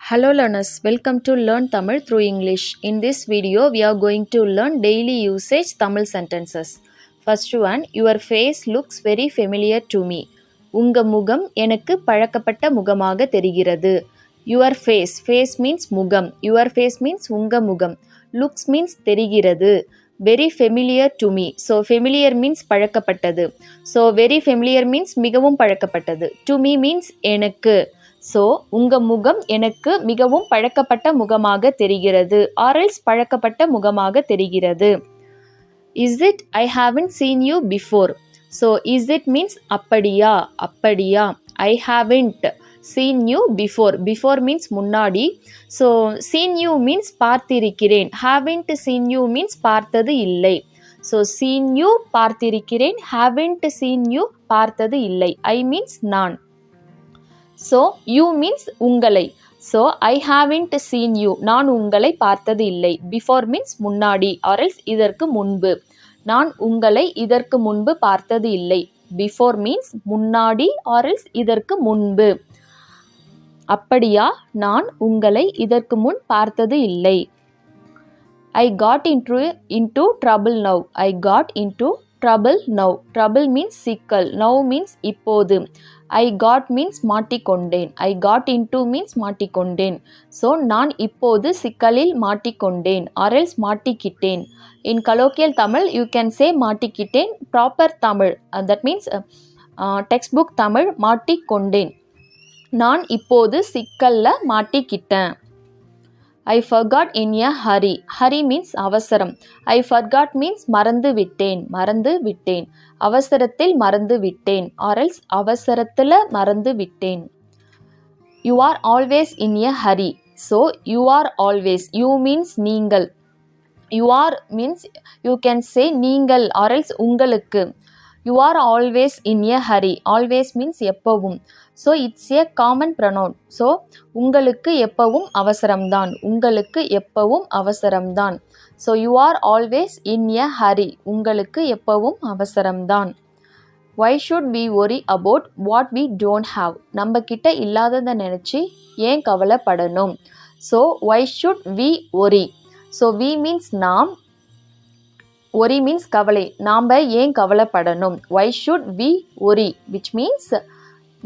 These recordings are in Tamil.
Hello learners, welcome to Learn Tamil through English. In this video, we are going to learn daily usage Tamil sentences. First one, your face looks very familiar to me. உங்க முகம் எனக்கு பழக்கப்பட்ட முகமாக தெரிகிறது. Your face means முகம். Your face means உங்க முகம். Looks means தெரிகிறது. Very familiar to me. So familiar means பழக்கப்பட்டது. So very familiar means மிகவும் பழக்கப்பட்டது. To me means எனக்கு. ஸோ உங்கள் முகம் எனக்கு மிகவும் பழக்கப்பட்ட முகமாக தெரிகிறது ஆர் எல்ஸ் பழக்கப்பட்ட முகமாக தெரிகிறது. Is it I haven't seen you before. So is it means அப்படியா அப்படியா. I haven't seen you before. Before means முன்னாடி. ஸோ சீன் யூ மீன்ஸ் பார்த்திருக்கிறேன். ஹாவன்ட் சீன் யூ மீன்ஸ் பார்த்தது இல்லை. ஸோ சீன் யூ பார்த்திருக்கிறேன். ஹாவன்ட் சீன் யூ பார்த்தது இல்லை. ஐ மீன்ஸ் நான். ஸோ யூ மீன்ஸ் உங்களை. So I haven't seen you நான் உங்களை பார்த்தது இல்லை. பிஃபோர் மீன்ஸ் முன்னாடி ஆர்எல்ஸ் இதற்கு முன்பு. நான் உங்களை இதற்கு முன்பு பார்த்தது இல்லை. பிஃபோர் மீன்ஸ் முன்னாடி ஆர்எல்ஸ் இதற்கு முன்பு. அப்படியா நான் உங்களை இதற்கு முன் பார்த்தது இல்லை. I got into trouble now. I got into trouble now. Trouble means சிக்கல். Now means இப்போது. I got means மாட்டிக்கொண்டேன். I got into means மாட்டிக்கொண்டேன். So நான் இப்போது சிக்கலில் மாட்டிக்கொண்டேன் or else மாட்டிக்கிட்டேன். In colloquial Tamil you can say மாட்டிக்கிட்டேன். Proper Tamil that means textbook Tamil மாட்டிக்கொண்டேன். நான் இப்போது சிக்கல்ல மாட்டிக்கிட்டேன். I forgot in a hurry. Hurry means அவசரம். I forgot means மறந்து விட்டேன். மறந்து விட்டேன். அவசரத்தில் மறந்து விட்டேன் or else அவசரத்தில் மறந்து விட்டேன். You are always in a hurry. So you are always. You means நீங்கள். You are means you can say நீங்கள் or else உங்களுக்கு. You are always in a hurry. Always means எப்பவும். So it's a common pronoun. So உங்களுக்கு எப்பவும் அவசரம்தான். உங்களுக்கு எப்பவும் அவசரம்தான். So you are always in a hurry. உங்களுக்கு எப்பவும் அவசரம்தான். Why should we worry about what we don't have. நம்ம கிட்ட இல்லாததை நினச்சி ஏன் கவலைப்படணும். So why should we worry. So we means நாம். ஒரி மீன்ஸ் கவலை. நாம் ஏன் கவலைப்படணும். Why should we worry which means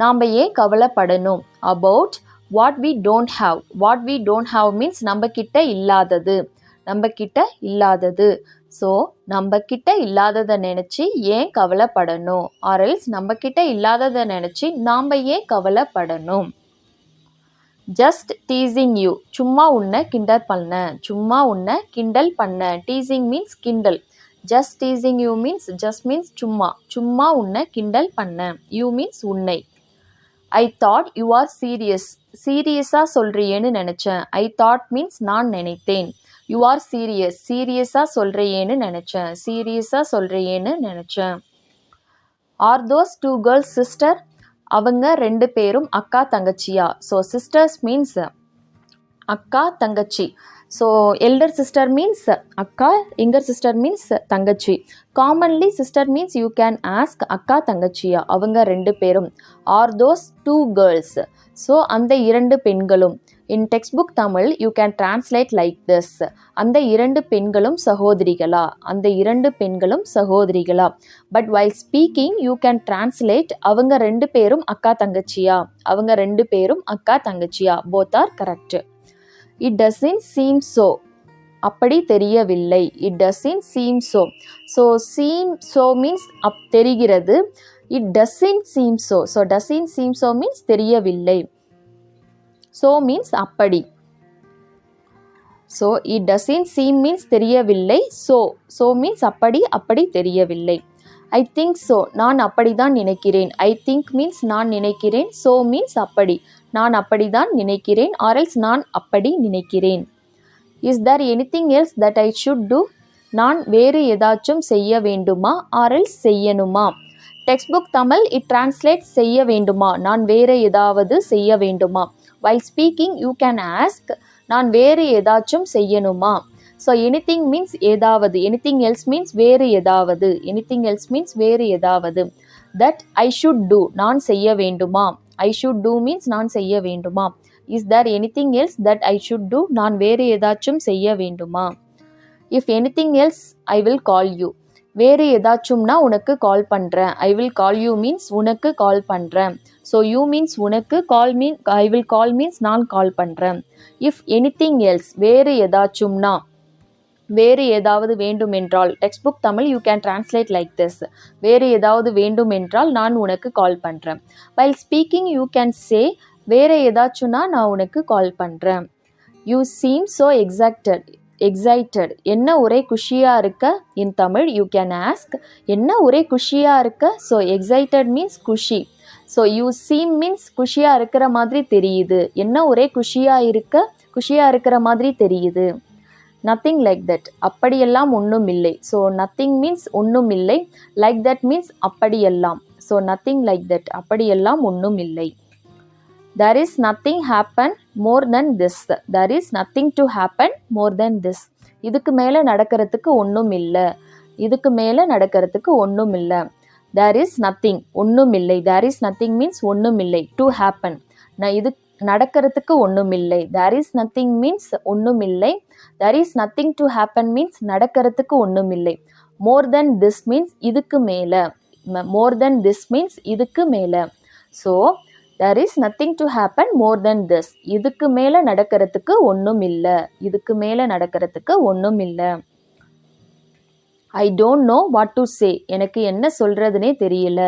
நாம் ஏன் கவலைப்படணும். About what we don't have. What we don't have means நம்ம கிட்ட இல்லாதது. நம்ம கிட்ட இல்லாதது. ஸோ நம்ம கிட்ட இல்லாததை நினச்சி ஏன் கவலைப்படணும் ஆர் எல்ஸ் நம்ம கிட்ட இல்லாததை நினச்சி நாம் ஏன் கவலைப்படணும். Just teasing you. சும்மா உன்னை கிண்டல் பண்ண. சும்மா உன்னை கிண்டல் பண்ண. டீசிங் மீன்ஸ் கிண்டல். Just teasing you means just means சும்மா. சும்மா உன்னை கிண்டல் பண்ண. யூ மீன்ஸ் உன்னை. I thought you are serious. சீரியஸாக சொல்கிறியேன்னு நினச்சேன். ஐ தாட் மீன்ஸ் நான் நினைத்தேன். You are serious. சீரியஸாக சொல்கிறியேன்னு நினச்சேன். சீரியஸாக சொல்கிறியேன்னு நினச்சேன். Are those two girls sister. அவங்க ரெண்டு பேரும் அக்கா தங்கச்சியா. ஸோ சிஸ்டர்ஸ் மீன்ஸ் அக்கா தங்கச்சி. ஸோ எல்டர் சிஸ்டர் மீன்ஸ் அக்கா. யங்கர் சிஸ்டர் மீன்ஸ் தங்கச்சி. Commonly sister means you can ask அக்கா தங்கச்சியா. அவங்க ரெண்டு பேரும். Are those two girls. So அந்த இரண்டு பெண்களும். In text book Tamil you can translate like this. அந்த இரண்டு பெண்களும் சகோதரிகளா. அந்த இரண்டு பெண்களும் சகோதரிகளா. But while speaking you can translate அவங்க ரெண்டு பேரும் அக்கா தங்கச்சியா. அவங்க ரெண்டு பேரும் அக்கா தங்கச்சியா. Both are correct. It doesn't seem so. அப்படி தெரியவில்லை. It doesn't seem so. So seem so means தெரிகிறது. It doesn't seem so. So doesn't seem so means தெரியவில்லை. So means அப்படி. So it doesn't seem means தெரியவில்லை. So means அப்படி தெரியவில்லை. I think so. நான் அப்படிதான் நினைக்கிறேன். I think means நான் நினைக்கிறேன். So means அப்படி. நான் அப்படிதான் நினைக்கிறேன் or else நான் அப்படி நினைக்கிறேன். Is there anything else that I should do? நான் வேறு ஏதாச்சும் செய்ய வேண்டுமா or else செய்யணுமா. Text book Tamil it translates செய்ய வேண்டுமா. நான் வேறு ஏதாவது செய்ய வேண்டுமா. While speaking you can ask நான் வேறு ஏதாச்சும் செய்யணுமா. ஸோ எனிதிங் மீன்ஸ் ஏதாவது. எனிதிங் எல்ஸ் மீன்ஸ் வேறு ஏதாவது. எனிதிங் எல்ஸ் மீன்ஸ் வேறு ஏதாவது. தட் ஐ ஷுட் டூ நான் செய்ய வேண்டுமா. ஐ ஷுட் டூ மீன்ஸ் நான் செய்ய வேண்டுமா. Is there anything else that I should do? நான் வேறு ஏதாச்சும் செய்ய வேண்டுமா? If anything else I will call you. வேறு ஏதாச்சும்னா உனக்கு கால் பண்ணுறேன். I will call you means உனக்கு கால் பண்ணுறேன். ஸோ யூ மீன்ஸ் உனக்கு, கால் மீன் ஐ வில் கால் மீன்ஸ் நான் கால் பண்ணுறேன். இஃப் எனிதிங் எல்ஸ் வேறு ஏதாச்சும்னா, வேறு ஏதாவது வேண்டுமென்றால், text book Tamil you can translate like this. வேறு ஏதாவது வேண்டுமென்றால் நான் உனக்கு கால் பண்ணுறேன். While speaking you can say வேறு ஏதாச்சும்னா நான் உனக்கு கால் பண்ணுறேன். You seem so excited. என்ன ஒரே குஷியாக இருக்க? In Tamil you can ask என்ன ஒரே குஷியாக இருக்க? ஸோ எக்ஸைட்டட் மீன்ஸ் குஷி. ஸோ யூ சீம் மீன்ஸ் குஷியாக இருக்கிற மாதிரி தெரியுது. என்ன ஒரே குஷியாக இருக்கிற மாதிரி தெரியுது. நத்திங் லைக் தட், அப்படியெல்லாம் ஒன்றும் இல்லை. ஸோ நத்திங் மீன்ஸ் ஒன்றும் இல்லை. லைக் தட் மீன்ஸ் அப்படியெல்லாம். ஸோ நத்திங் லைக் தட், அப்படியெல்லாம் ஒன்றும் இல்லை. there is nothing happen more than this. there is nothing to happen more than this. இதுக்கு மேலே நடக்கிறதுக்கு ஒன்றும் இல்லை. இதுக்கு மேலே நடக்கிறதுக்கு ஒன்றும் இல்லை. there is nothing, ஒன்றும் இல்லை. there is nothing means ஒன்றும் இல்லை. to happen, இது நடக்கிறதுக்கு ஒன்றும் இல்லை. there is nothing means ஒன்றும் இல்லை. there is nothing to happen means நடக்கிறதுக்கு ஒன்றும் இல்லை. more than this means இதுக்கு மேலே. more than this means இதுக்கு மேலே. So there is nothing to happen more than this. இதுக்கு மேலே நடக்கிறதுக்கு ஒன்றும் இல்லை. இதுக்கு மேலே நடக்கிறதுக்கு ஒன்றும் இல்லை. I don't know what to say. எனக்கு என்ன சொல்கிறதுனே தெரியல.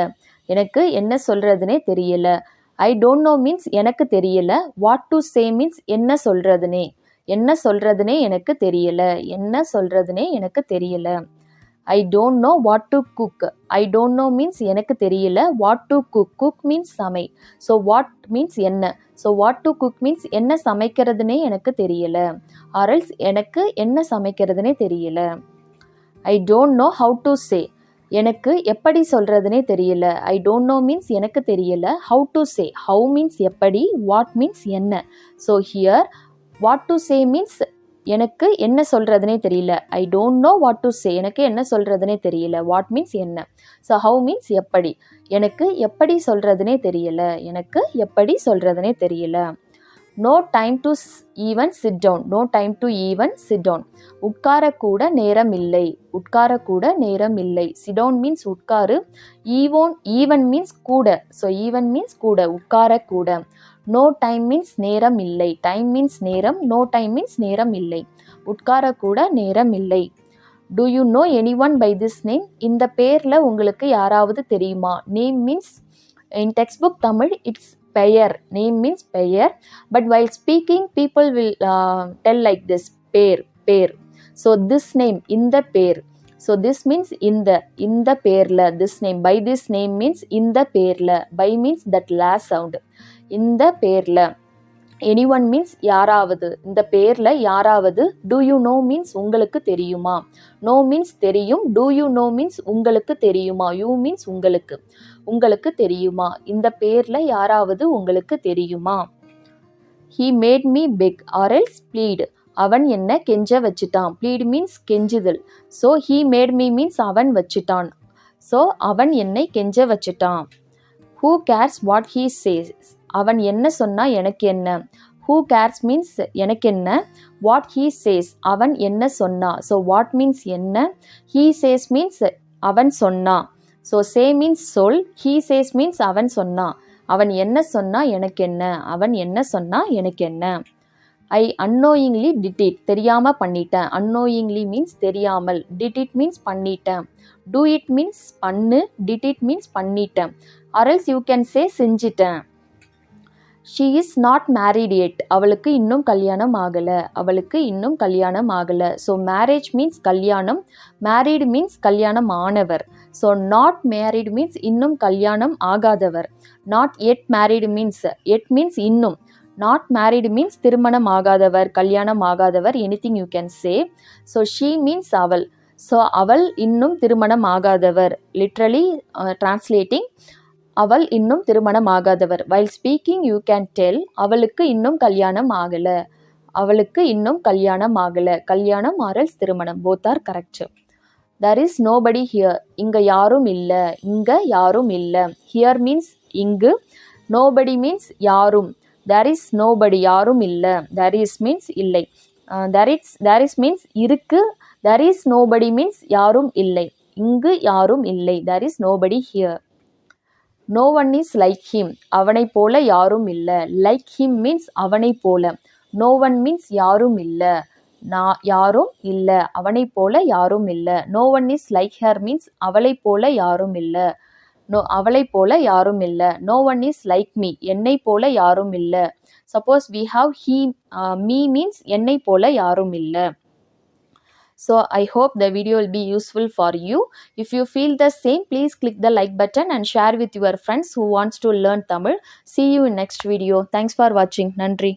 எனக்கு என்ன சொல்கிறதுனே தெரியல. I don't know means எனக்கு தெரியல. What to say means என்ன சொல்கிறதுனே. என்ன சொல்கிறதுனே எனக்கு தெரியல. என்ன சொல்கிறதுனே எனக்கு தெரியல. I don't know what to cook. I don't know means எனக்கு தெரியல. What to cook, cook means சமை. So what means என்ன. So what to cook means என்ன சமைக்கிறதுனே எனக்கு தெரியல. or else எனக்கு என்ன சமைக்கிறதுனே தெரியல. I don't know how to say. எனக்கு எப்படி சொல்கிறதுனே தெரியல. I don't know means எனக்கு தெரியல. How to say, how means எப்படி, what means என்ன. So here what to say means எனக்கு என்ன சொல்கிறதுனே தெரியல. I don't know what to say, எனக்கு என்ன சொல்கிறதுனே தெரியல. what means என்ன. So how means எப்படி. எனக்கு எப்படி சொல்கிறதுனே தெரியல. எனக்கு எப்படி சொல்கிறதுனே தெரியல. no time to even sit down. no time to even sit down. உட்காரக்கூட நேரம் இல்லை. உட்காரக்கூட நேரம் இல்லை. sit down means உட்காரு. even means கூட. so even means கூட. உட்காரக்கூட. no time means நேரம் இல்லை. time means நேரம். no time means நேரம் இல்லை. உட்காரக்கூட நேரம் இல்லை. do you know anyone by this name? இந்த பேரில் உங்களுக்கு யாராவது தெரியுமா? name means in textbook Tamil it's பெயர். name means பெயர். but while speaking people will tell like this, பேர். so this name, இந்த பேர். so this means இந்த பேரில். this name, by this name means இந்த பேரில். by means that last sound. இந்த பேரில். anyone means யாராவது. இந்த பேரில் யாராவது. do you know means உங்களுக்கு தெரியுமா. no means தெரியும். do you know means உங்களுக்கு தெரியுமா. you means உங்களுக்கு தெரியுமா. இந்த பேரில் யாராவது உங்களுக்கு தெரியுமா. he made me beg or else plead. அவன் என்ன கெஞ்ச வச்சிட்டான். plead means கெஞ்சுதல். so he made me means அவன் வச்சிட்டான். so அவன் என்னை கெஞ்ச வச்சிட்டான். who cares what he says. அவன் என்ன சொன்னா எனக்கு என்ன. who cares means எனக்கு என்ன. what he says, அவன் என்ன சொன்னா. so what means என்ன. he says means அவன் சொன்னா. so say means சொல். he says means அவன் சொன்னா. அவன் என்ன சொன்னா எனக்கு என்ன. அவன் என்ன சொன்னா எனக்கு என்ன. I unknowingly did it. தெரியாம பண்ணிட்டேன். unknowingly means தெரியாமல். did it means பண்ணிட்டேன். do it means பண்ணு. did it means பண்ணிட்டேன். or else you can say செஞ்சிட்டேன். she is not married yet. அவளுக்கு இன்னும் கல்யாணம் ஆகலை. அவளுக்கு இன்னும் கல்யாணம் ஆகலை. so marriage means கல்யாணம். married means கல்யாணம் ஆனவர். so not married means இன்னும் கல்யாணம் ஆகாதவர். not yet married means yet means இன்னும். not married means திருமணம் ஆகாதவர், கல்யாணம் ஆகாதவர், anything you can say. so she means அவள். so அவள் இன்னும் திருமணம் ஆகாதவர். literally translating, அவள் இன்னும் திருமணம் ஆகாதவர். while speaking you can tell அவளுக்கு இன்னும் கல்யாணம் ஆகலை. அவளுக்கு இன்னும் கல்யாணம் ஆகலை. கல்யாணம் or else திருமணம், both are correct. there is nobody here. இங்க யாரும் இல்லை. இங்க யாரும் இல்லை. here means இங்கு. nobody means யாரும். there is nobody யாரும் இல்லை. there is means இல்லை. there is means இருக்கு. there is nobody means யாரும் இல்லை. இங்கு யாரும் இல்லை. there is nobody here. no one is like him. அவனைப் போல யாரும் இல்லை. like him means அவனைப் போல. no one means யாரும் இல்லை. யாரும் இல்லை. அவனைப் போல யாரும் இல்லை. no one is like her means அவளைப் போல யாரும் இல்லை. அவளைப் போல யாரும் இல்லை. no one is like me. என்னைப் போல யாரும் இல்லை. suppose we have he, me means என்னைப் போல யாரும் இல்லை. So I hope the video will be useful for you. If you feel the same, please click the like button and share with your friends who wants to learn Tamil. See you in next video. Thanks for watching. Nandri.